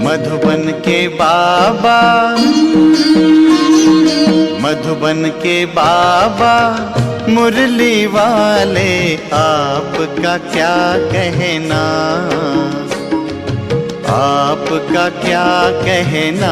मधुबन के बाबा, मधुबन के बाबा मुरली वाले, आपका क्या कहना, आपका क्या कहना।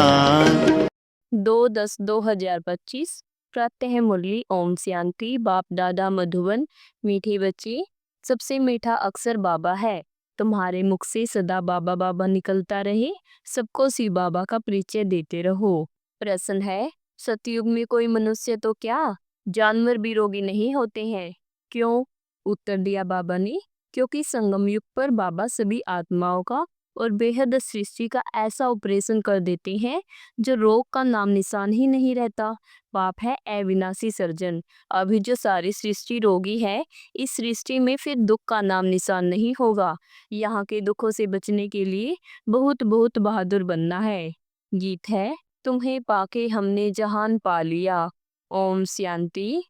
2/10/2025 प्रातः मुरली ओम शांति। बाप दादा मधुबन। मीठे बच्चे, सबसे मीठा अक्षर बाबा है। तुम्हारे मुख से सदा बाबा बाबा निकलता रहे। सबको शिव बाबा का परिचय देते रहो। प्रश्न है, सतयुग में कोई मनुष्य तो क्या, जानवर भी रोगी नहीं होते हैं। क्यों? उत्तर दिया बाबा ने, क्योंकि संगम युग पर बाबा सभी आत्माओं का और बेहद सृष्टि का ऐसा ऑपरेशन कर देते हैं जो रोग का नाम निशान ही नहीं रहता। बाप है अविनाशी सर्जन। अभी जो सारी सृष्टि रोगी है, इस सृष्टि में फिर दुख का नाम निशान नहीं होगा। यहाँ के दुखों से बचने के लिए बहुत बहुत बहादुर बनना है। गीत है, तुम्हें पाके हमने जहान पा लिया। ओम शांति।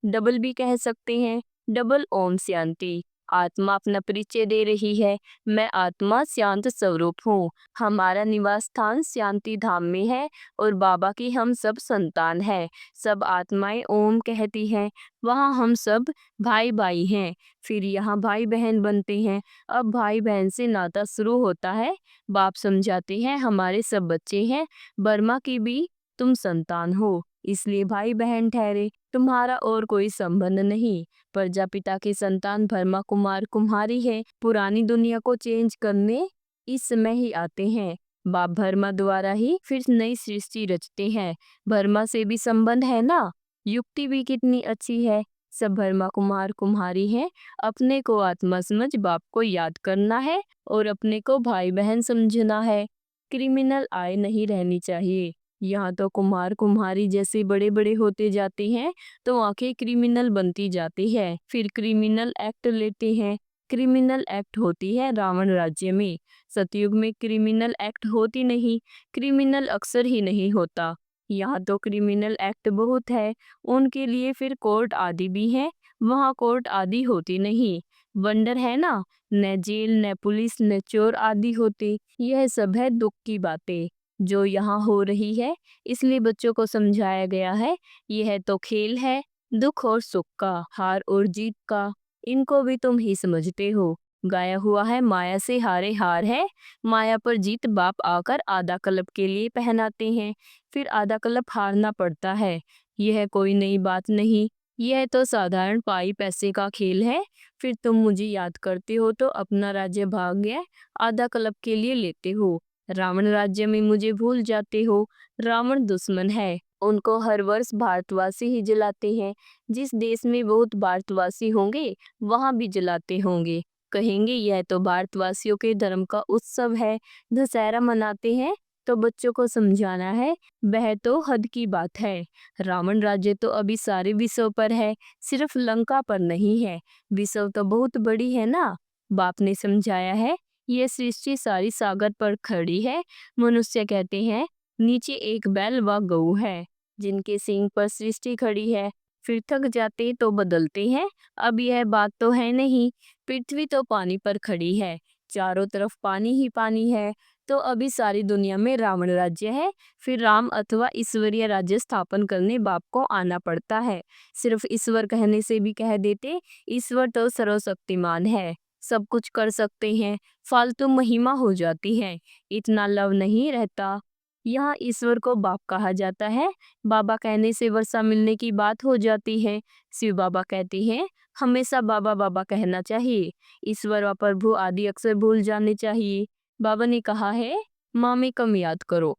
डबल भी कह सकते हैं, डबल ओम शांति। आत्मा अपना परिचय दे रही है, मैं आत्मा शांत स्वरूप हूँ। हमारा निवास स्थान शांति धाम में है और बाबा की हम सब संतान हैं। सब आत्माएं ओम कहती हैं, वहाँ हम सब भाई भाई हैं। फिर यहाँ भाई बहन बनते हैं। अब भाई बहन से नाता शुरू होता है। बाप समझाते हैं, हमारे सब बच्चे हैं, बर्मा की भी तुम संतान हो, इसलिए भाई बहन ठहरे। तुम्हारा और कोई संबंध नहीं। प्रजापिता के संतान ब्रह्मा कुमार कुम्हारी है। पुरानी दुनिया को चेंज करने इस समय ही आते हैं। बाप ब्रह्मा द्वारा ही फिर नई सृष्टि रचते हैं। ब्रह्मा से भी संबंध है ना। युक्ति भी कितनी अच्छी है। सब ब्रह्मा कुमार कुम्हारी हैं। अपने को आत्मा समझ बाप को याद करना है और अपने को भाई बहन समझना है। क्रिमिनल आय नहीं रहनी चाहिए। यहाँ तो कुम्हार कुम्हारी जैसे बड़े बड़े होते जाते हैं तो आंखें क्रिमिनल बनती जाती है। फिर क्रिमिनल एक्ट लेते हैं। क्रिमिनल एक्ट होती है रावण राज्य में। सतयुग में क्रिमिनल एक्ट होती नहीं, क्रिमिनल अक्सर ही नहीं होता। यहाँ तो क्रिमिनल एक्ट बहुत है। उनके लिए फिर कोर्ट आदि भी है, वहाँ कोर्ट आदि होती नहीं। वंडर है ना, न जेल न पुलिस न चोर आदि होते। यह सब है दुख की बातें जो यहाँ हो रही है, इसलिए बच्चों को समझाया गया है। यह तो खेल है, दुख और सुख का, हार और जीत का। इनको भी तुम ही समझते हो। गाया हुआ है, माया से हारे हार है, माया पर जीत बाप आकर आधा कल्प के लिए पहनाते हैं, फिर आधा कल्प हारना पड़ता है। यह कोई नई बात नहीं, यह तो साधारण पाई पैसे का खेल है। फिर तुम मुझे याद करते हो तो अपना राज्य भाग गया आधा कल्प के लिए लेते हो। रावण राज्य में मुझे भूल जाते हो। रावण दुश्मन है, उनको हर वर्ष भारतवासी ही जलाते हैं। जिस देश में बहुत भारतवासी होंगे वहां भी जलाते होंगे। कहेंगे यह तो भारतवासियों के धर्म का उत्सव है, दशहरा मनाते हैं। तो बच्चों को समझाना है, वह तो हद की बात है। रावण राज्य तो अभी सारे विश्व पर है, सिर्फ लंका पर नहीं है। विश्व तो बहुत बड़ी है ना। बाप ने समझाया है, ये सृष्टि सारी सागर पर खड़ी है। मनुष्य कहते हैं नीचे एक बैल व गऊ है, जिनके सींग पर सृष्टि खड़ी है। फिर थक जाते तो बदलते हैं। अब यह बात तो है नहीं। पृथ्वी तो पानी पर खड़ी है, चारों तरफ पानी ही पानी है। तो अभी सारी दुनिया में रावण राज्य है। फिर राम अथवा ईश्वरीय राज्य स्थापन करने बाप को आना पड़ता है। सिर्फ ईश्वर कहने से भी कह देते, ईश्वर तो सर्वशक्तिमान है, सब कुछ कर सकते हैं। फालतू महिमा हो जाती है, इतना लव नहीं रहता। यहाँ ईश्वर को बाप कहा जाता है। बाबा कहने से वर्षा मिलने की बात हो जाती है। शिव बाबा कहते हैं हमेशा बाबा बाबा कहना चाहिए। ईश्वर व प्रभु आदि अक्सर भूल जाने चाहिए। बाबा ने कहा है माँ में कम याद करो।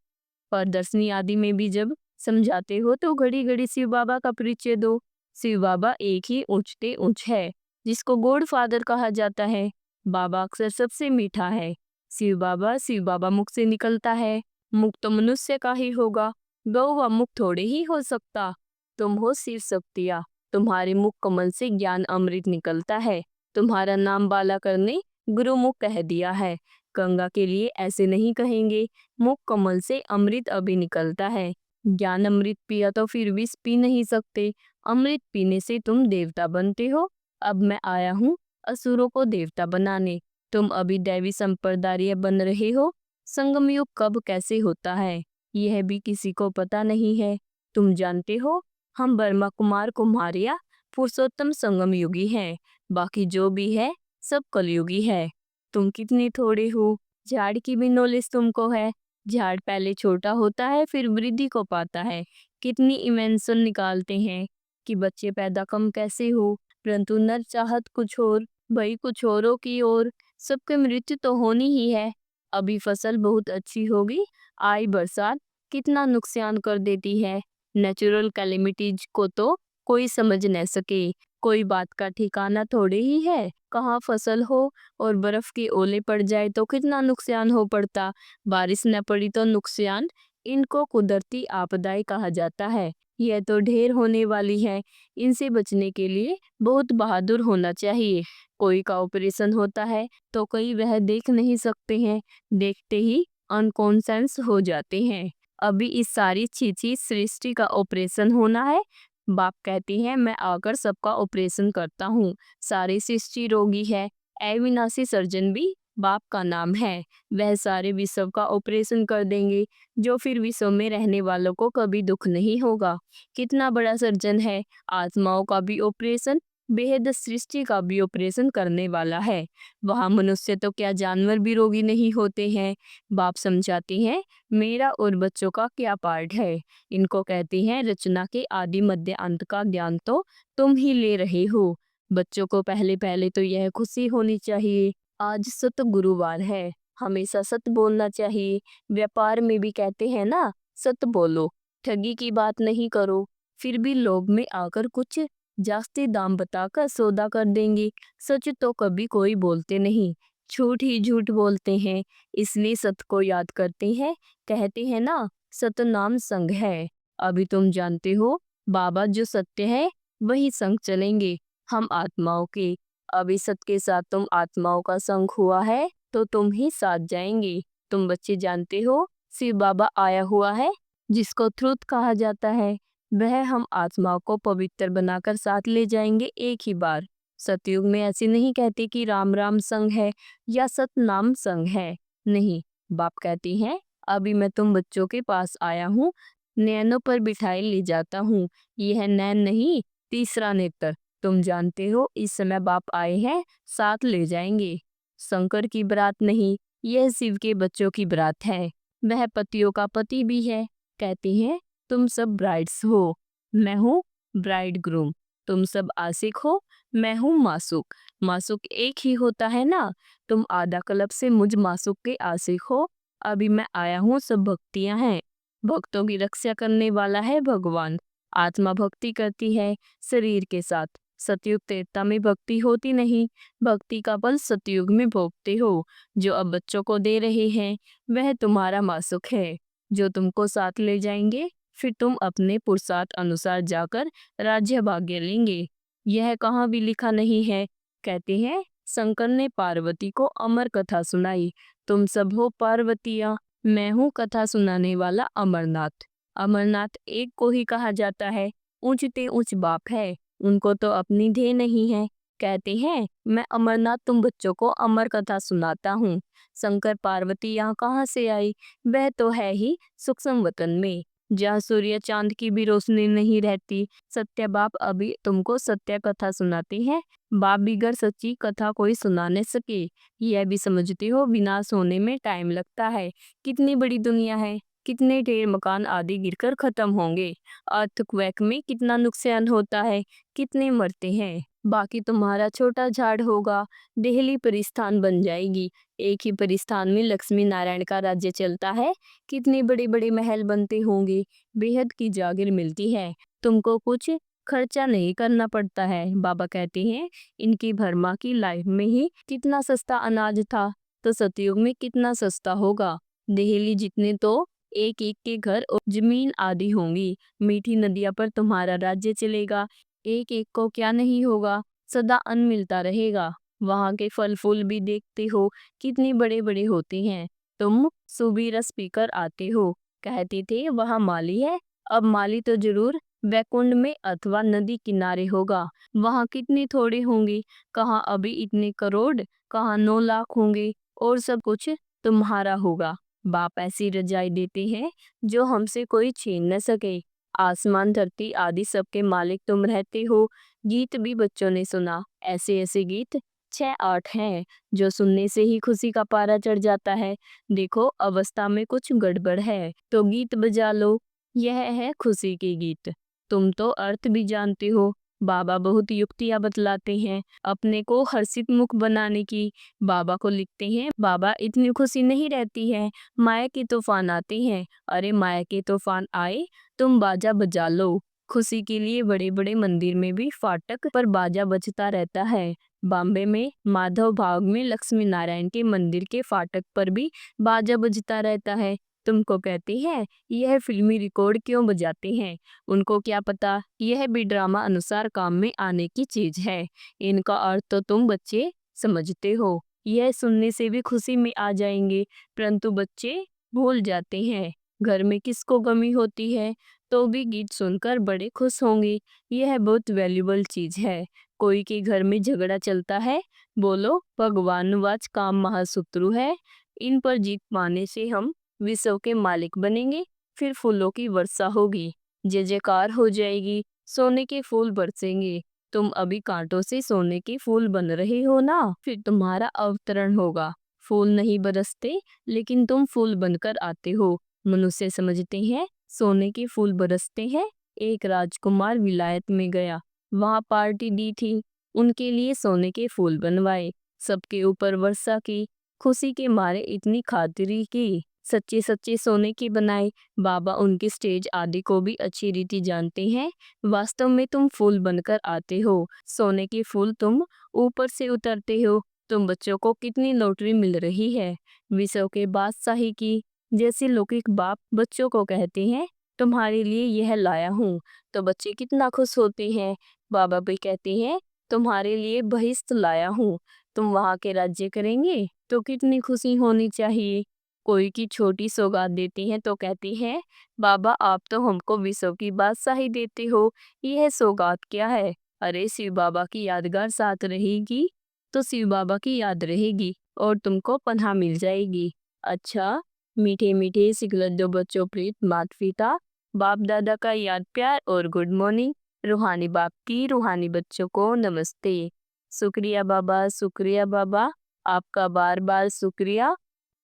प्रदर्शनी आदि में भी जब समझाते हो तो घड़ी घड़ी शिव बाबा का परिचय दो। शिव बाबा एक ही ऊंचते ऊंच है, जिसको गॉड फादर कहा जाता है। बाबा अक्सर सबसे मीठा है। शिव बाबा मुख से निकलता है। मुख तो मनुष्य का ही होगा, गौ व मुख थोड़े ही हो सकता। तुम हो शिव शक्तियाँ, तुम्हारे मुख कमल से ज्ञान अमृत निकलता है। तुम्हारा नाम बाला करने गुरु मुख कह दिया है। गंगा के लिए ऐसे नहीं कहेंगे, मुख कमल से अमृत अभी निकलता है। ज्ञान अमृत पिया तो फिर विष पी नहीं सकते। अमृत पीने से तुम देवता बनते हो। अब मैं आया हूँ असुरों को देवता बनाने। तुम अभी दैवी संप्रदाय बन रहे हो। संगम युग कब कैसे होता है यह भी किसी को पता नहीं है। तुम जानते हो, हम ब्रह्मा कुमार कुमारिया पुरुषोत्तम संगम युगी हैं। बाकी जो भी है सब कलयुगी है। तुम कितनी थोड़े हो, झाड़ की भी नॉलेज तुमको है। झाड़ पहले छोटा होता है फिर वृद्धि को पाता है। कितनी इन्वेंशन निकालते हैं कि बच्चे पैदा कम कैसे हो, परंतु नर चाहत कुछ और, भई कुछ औरों की ओर। सबके मृत्यु तो होनी ही है। अभी फसल बहुत अच्छी होगी, आई बरसात कितना नुकसान कर देती है। नेचुरल कैलेमिटीज को तो कोई समझ न सके। कोई बात का ठिकाना थोड़े ही है, कहाँ फसल हो और बर्फ के ओले पड़ जाए तो कितना नुकसान हो पड़ता। बारिश न पड़ी तो नुकसान। इनको कुदरती आपदाएं कहा जाता है। यह तो ढेर होने वाली है। इनसे बचने के लिए बहुत बहादुर होना चाहिए। कोई का ऑपरेशन होता है तो कई वह देख नहीं सकते हैं, देखते ही अनकॉन्शियस हो जाते हैं। अभी इस सारी चीची सृष्टि का ऑपरेशन होना है। बाप कहती हैं मैं आकर सबका ऑपरेशन करता हूँ। सारी सृष्टि रोगी है। अविनाशी सर्जन भी बाप का नाम है। वह सारे विश्व का ऑपरेशन कर देंगे, जो फिर विश्व में रहने वालों को कभी दुख नहीं होगा। कितना बड़ा सर्जन है। आत्माओं का भी ऑपरेशन, बेहद सृष्टि का भी ऑपरेशन करने वाला है। वहाँ मनुष्य तो क्या जानवर भी रोगी नहीं होते हैं। बाप समझाती हैं मेरा और बच्चों का क्या पार्ट है। इनको कहती हैं रचना के आदि मध्य अंत का ज्ञान तो तुम ही ले रहे हो। बच्चों को पहले पहले तो यह खुशी होनी चाहिए, आज सत गुरुवार है, हमेशा सत बोलना चाहिए। व्यापार में भी कहते हैं ना, सत बोलो, ठगी की बात नहीं करो। फिर भी लोभ में आकर कुछ जास्ती दाम बताकर सौदा कर देंगे। सच तो कभी कोई बोलते नहीं, झूठ ही झूठ बोलते हैं। इसलिए सत को याद करते हैं। कहते हैं ना, सतनाम संग है। अभी तुम जानते हो, बाबा जो सत्य है वही संग चलेंगे, हम आत्माओं के। अभी सत के साथ तुम आत्माओं का संग हुआ है तो तुम ही साथ जाएंगे। तुम बच्चे जानते हो, शिव बाबा आया हुआ है जिसको ट्रुथ कहा जाता है। वह हम आत्माओं को पवित्र बनाकर साथ ले जाएंगे एक ही बार। सतयुग में ऐसी नहीं कहते कि राम राम संग है या सतनाम संग है। नहीं, बाप कहती हैं अभी मैं तुम बच्चों के पास आया हूँ, नैनों पर बिठाए ले जाता हूँ। यह नैन नहीं, तीसरा नेत्र। तुम जानते हो इस समय बाप आए हैं, साथ ले जाएंगे। शंकर की बरात नहीं, यह शिव के बच्चों की बरात है। वह पतियों का पति भी है। कहते हैं तुम सब ब्राइड्स हो, मैं हूँ ब्राइड ग्रूम। तुम सब आशिक हो, मैं हूँ मासूक। मासूक एक ही होता है ना। तुम आधा कल्प से मुझ मासूक के आशिक हो। अभी मैं आया हूँ, सब भक्तियां हैं। भक्तों की रक्षा करने वाला है भगवान। आत्मा भक्ति करती है शरीर के साथ। सतयुग त्रेता में भक्ति होती नहीं। भक्ति का फल सतयुग में भोगते हो। जो अब बच्चों को दे रहे हैं वह तुम्हारा मासूक है, जो तुमको साथ ले जाएंगे। फिर तुम अपने पुरुषार्थ अनुसार जाकर राज्य भाग्य लेंगे। यह कहाँ भी लिखा नहीं है। कहते हैं शंकर ने पार्वती को अमर कथा सुनाई। तुम सब हो पार्वतियाँ, मैं हूँ कथा सुनाने वाला अमरनाथ। अमरनाथ एक को ही कहा जाता है। ऊंचते ऊंच बाप है, उनको तो अपनी देह नहीं है। कहते हैं मैं अमरनाथ तुम बच्चों को अमर कथा सुनाता हूँ। शंकर पार्वती यहाँ कहाँ से आई? वह तो है ही सूक्ष्म वतन में, जहाँ सूर्य चांद की भी रोशनी नहीं रहती। सत्य बाप अभी तुमको सत्य कथा सुनाते हैं। बाप बिगर सच्ची कथा कोई सुना न सके। यह भी समझते हो विनाश होने में टाइम लगता है। कितनी बड़ी दुनिया है, कितने ढेर मकान आदि गिरकर खत्म होंगे। अर्थक्वेक में कितना नुकसान होता है, कितने मरते हैं। बाकी तुम्हारा छोटा झाड़ होगा, दिल्ली परिस्थान बन जाएगी। एक ही परिस्थान में लक्ष्मी नारायण का राज्य चलता है। कितने बड़े बड़े महल बनते होंगे, बेहद की जागीर मिलती है। तुमको कुछ खर्चा नहीं करना पड़ता है। बाबा कहते हैं इनकी भरमा की लाइफ में ही कितना सस्ता अनाज था, तो सतयुग में कितना सस्ता होगा। दिल्ली जितने तो एक एक के घर और जमीन आदि होंगी। मीठी नदियां पर तुम्हारा राज्य चलेगा। एक एक को क्या नहीं होगा, सदा अन्न मिलता रहेगा। वहाँ के फल फूल भी देखते हो कितने बड़े बड़े होते हैं। तुम सुबह रस पीकर आते हो। कहते थे वहाँ माली है, अब माली तो जरूर वैकुंठ में अथवा नदी किनारे होगा। वहाँ कितने थोड़े होंगे, कहाँ अभी इतने करोड़, कहाँ 9 लाख होंगे और सब कुछ तुम्हारा होगा। बाप ऐसी रजाई देते हैं जो हमसे कोई छीन न सके। आसमान धरती आदि सबके मालिक तुम रहते हो। गीत भी बच्चों ने सुना। ऐसे ऐसे गीत 6-8 हैं जो सुनने से ही खुशी का पारा चढ़ जाता है। देखो अवस्था में कुछ गड़बड़ है तो गीत बजा लो। यह है खुशी के गीत। तुम तो अर्थ भी जानते हो। बाबा बहुत युक्तियां बतलाते हैं अपने को हर्षित मुख बनाने की। बाबा को लिखते हैं, बाबा इतनी खुशी नहीं रहती है, माया के तूफान आते हैं। अरे माया के तूफान आए, तुम बाजा बजा लो। खुशी के लिए बड़े बड़े मंदिर में भी फाटक पर बाजा बजता रहता है। बॉम्बे में माधव बाग में लक्ष्मी नारायण के मंदिर के फाटक पर भी बाजा बजता रहता है। तुमको कहते हैं यह फिल्मी रिकॉर्ड क्यों बजाते हैं? उनको क्या पता यह भी ड्रामा अनुसार काम में आने की चीज है। इनका अर्थ तो तुम बच्चे समझते हो। यह सुनने से भी खुशी में आ जाएंगे, परंतु बच्चे भूल जाते हैं। घर में किसको कमी होती है तो भी गीत सुनकर बड़े खुश होंगे। यह बहुत वैल्यूबल चीज है। कोई के घर में झगड़ा चलता है, बोलो भगवानवाच काम महाशत्रु है। इन पर जीत पाने से हम विश्व के मालिक बनेंगे। फिर फूलों की वर्षा होगी, जय जयकार हो जाएगी, सोने के फूल बरसेंगे। तुम अभी कांटों से सोने के फूल बन रहे हो ना, फिर तुम्हारा अवतरण होगा। फूल नहीं बरसते, लेकिन तुम फूल बनकर आते हो। मनुष्य समझते हैं सोने के फूल बरसते हैं। एक राजकुमार विलायत में गया, वहां पार्टी दी थी, उनके लिए सोने के फूल बनवाए, सबके ऊपर वर्षा की, खुशी के मारे इतनी खातिरी की, सच्चे सच्चे सोने की बनाए। बाबा उनके स्टेज आदि को भी अच्छी रीति जानते हैं। वास्तव में तुम फूल बनकर आते हो, सोने के फूल तुम ऊपर से उतरते हो। तुम बच्चों को कितनी लॉटरी मिल रही है, विश्व के बादशाही की। जैसे लौकिक बाप बच्चों को कहते हैं तुम्हारे लिए यह लाया हूँ, तो बच्चे कितना खुश होते हैं। बाबा भी कहते हैं तुम्हारे लिए बहिष्ठ लाया हूँ, तुम वहाँ के राज्य करेंगे तो कितनी खुशी होनी चाहिए। कोई की छोटी सौगात देते हैं तो कहते हैं बाबा आप तो हमको विश्व की बादशाही देते हो, यह सौगात क्या है? अरे शिव बाबा की यादगार साथ रहेगी तो शिव बाबा की याद रहेगी और तुमको पनाह मिल जाएगी। अच्छा, मीठे मीठे सिकलज्जो बच्चों प्रीत मात पिता, बाप दादा का याद प्यार और गुड मॉर्निंग। रूहानी बाप की रूहानी बच्चों को नमस्ते। शुक्रिया बाबा, शुक्रिया बाबा, आपका बार बार शुक्रिया।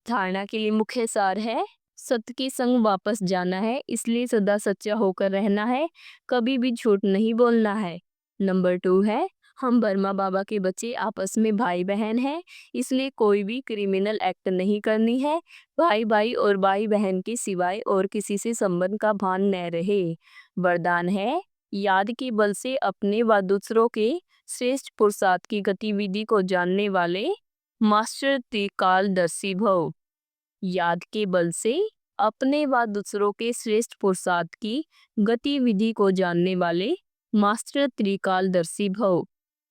धारणा के लिए मुख्य सार है, सत्य के संग वापस जाना है, इसलिए सदा सच्चा होकर रहना है, कभी भी झूठ नहीं बोलना है। नंबर 2 है, हम बर्मा बाबा के बच्चे आपस में भाई बहन हैं, इसलिए कोई भी क्रिमिनल एक्ट नहीं करनी है। भाई भाई और भाई बहन के सिवाय और किसी से संबंध का भान न रहे। वरदान है, याद के बल से अपने व दूसरों के श्रेष्ठ पुरुषार्थ की गतिविधि को जानने वाले मास्टर त्रिकालदर्शी भव। याद के बल से अपने व दूसरों के श्रेष्ठ पुरुषार्थ की गतिविधि को जानने वाले मास्टर त्रिकालदर्शी भव।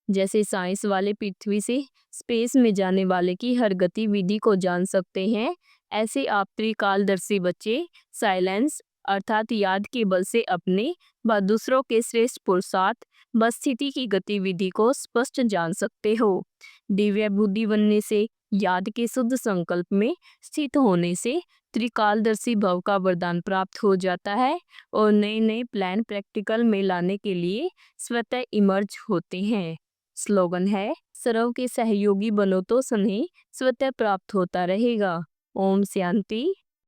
जैसे साइंस वाले पृथ्वी से स्पेस में जाने वाले की हर गतिविधि को जान सकते हैं, ऐसे आप त्रिकालदर्शी बच्चे साइलेंस अर्थात याद के बल से अपने व दूसरों के श्रेष्ठ पुरुषार्थ व स्थिति की गतिविधि को स्पष्ट जान सकते हो। दिव्य बुद्धि बनने से, याद के शुद्ध संकल्प में स्थित होने से त्रिकालदर्शी भव का वरदान प्राप्त हो जाता है और नए नए प्लान प्रैक्टिकल में लाने के लिए स्वतः इमर्ज होते हैं। स्लोगन है, सर्व के सहयोगी बनो तो स्नेह स्वतः प्राप्त होता रहेगा। ओम शांति।